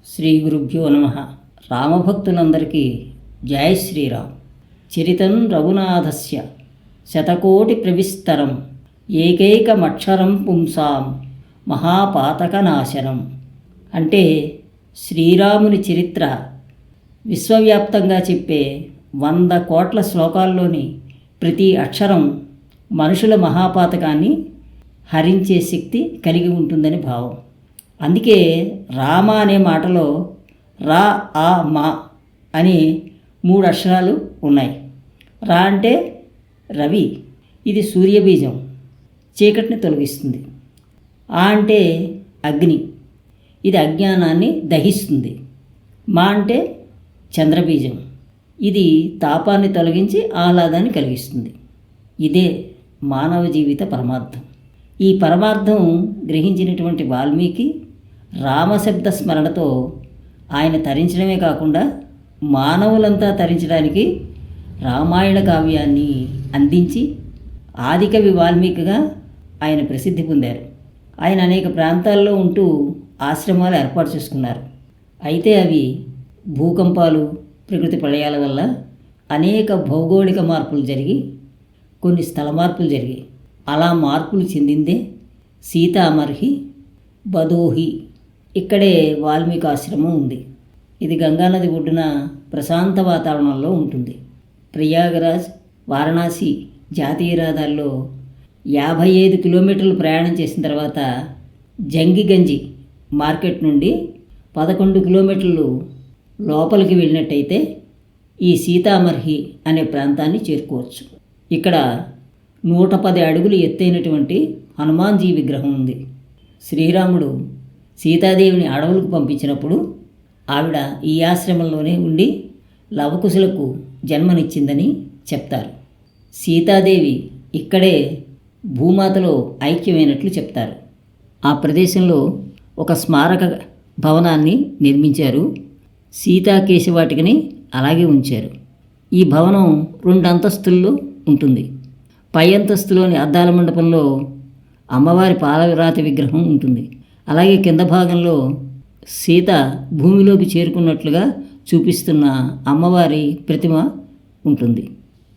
శ్రీ గురుభ్యో నమః. రామభక్తులందరికీ జై శ్రీరామ్. చరితం రఘునాథస్య శతకోటి ప్రవిస్తరం ఏకైకమక్షరం పుంసాం మహాపాతకనాశనం. అంటే శ్రీరాముని చరిత్ర విశ్వవ్యాప్తంగా చెప్పే 100 కోట్ల శ్లోకాల్లోని ప్రతి అక్షరం మనుషుల మహాపాతకాన్ని హరించే శక్తి కలిగి ఉంటుందని భావం. అందుకే రామ అనే మాటలో రా, ఆ, మా అని 3 అక్షరాలు ఉన్నాయి. రా అంటే రవి, ఇది సూర్యబీజం, చీకటిని తొలగిస్తుంది. ఆ అంటే అగ్ని, ఇది అజ్ఞానాన్ని దహిస్తుంది. మా అంటే చంద్రబీజం, ఇది తాపాన్ని తొలగించి ఆహ్లాదాన్ని కలిగిస్తుంది. ఇదే మానవ జీవిత పరమార్థం. ఈ పరమార్థం గ్రహించినటువంటి వాల్మీకి రామశబ్ద స్మరణతో ఆయన తరించడమే కాకుండా మానవులంతా తరించడానికి రామాయణ కావ్యాన్ని అందించి ఆదికవి వాల్మీకిగా ఆయన ప్రసిద్ధి పొందారు. ఆయన అనేక ప్రాంతాల్లో ఉంటూ ఆశ్రమాలు ఏర్పాటు చేసుకున్నారు. అయితే అవి భూకంపాలు, ప్రకృతి ప్రళయాల వల్ల అనేక భౌగోళిక మార్పులు జరిగి కొన్ని స్థల మార్పులు జరిగాయి. అలా మార్పులు చెందిందే సీతామర్హి భదోహి. ఇక్కడే వాల్మీకి ఆశ్రమం ఉంది. ఇది గంగానది ఒడ్డున ప్రశాంత వాతావరణంలో ఉంటుంది. ప్రయాగరాజ్, వారణాసి జాతీయ రహదారిలో 55 కిలోమీటర్లు ప్రయాణం చేసిన తర్వాత జంగిగంజి మార్కెట్ నుండి 11 కిలోమీటర్లు లోపలికి వెళ్ళినట్టయితే ఈ సీతామర్హి అనే ప్రాంతాన్ని చేరుకోవచ్చు. ఇక్కడ 110 అడుగులు ఎత్తైనటువంటి హనుమాన్జీ విగ్రహం ఉంది. శ్రీరాముడు సీతాదేవిని అడవులకు పంపించినప్పుడు ఆవిడ ఈ ఆశ్రమంలోనే ఉండి లవకుశులకు జన్మనిచ్చిందని చెప్తారు. సీతాదేవి ఇక్కడే భూమాతలో ఐక్యమైనట్లు చెప్తారు. ఆ ప్రదేశంలో ఒక స్మారక భవనాన్ని నిర్మించారు. సీతాకేశవాటికని అలాగే ఉంచారు. ఈ భవనం 2 అంతస్తుల్లో ఉంటుంది. పై అంతస్తులోని అద్దాల మండపంలో అమ్మవారి పాలరాతి విగ్రహం ఉంటుంది. అలాగే కింద భాగంలో సీత భూమిలోకి చేరుకున్నట్లుగా చూపిస్తున్న అమ్మవారి ప్రతిమ ఉంటుంది.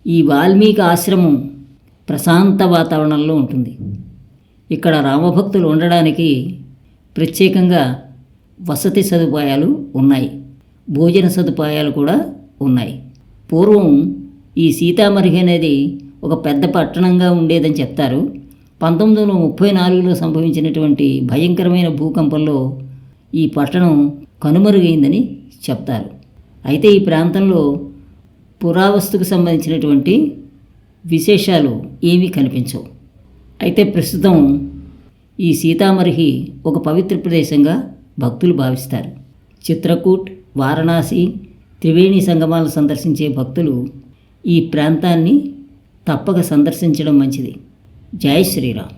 ఈ వాల్మీకి ఆశ్రమం ప్రశాంత వాతావరణంలో ఉంటుంది. ఇక్కడ రామభక్తులు ఉండడానికి ప్రత్యేకంగా వసతి సదుపాయాలు ఉన్నాయి. భోజన సదుపాయాలు కూడా ఉన్నాయి. పూర్వం ఈ సీతామర్హి అనేది ఒక పెద్ద పట్టణంగా ఉండేదని చెప్తారు. 1934లో సంభవించినటువంటి భయంకరమైన భూకంపంలో ఈ పట్టణం కనుమరుగైందని చెప్తారు. అయితే ఈ ప్రాంతంలో పురావస్తుకు సంబంధించినటువంటి విశేషాలు ఏమీ కనిపించవు. అయితే ప్రస్తుతం ఈ సీతామర్హి ఒక పవిత్ర ప్రదేశంగా భక్తులు భావిస్తారు. చిత్రకూట్, వారణాసి, త్రివేణి సంగమాలు సందర్శించే భక్తులు ఈ ప్రాంతాన్ని తప్పక సందర్శించడం మంచిది. జై శ్రీరామ్.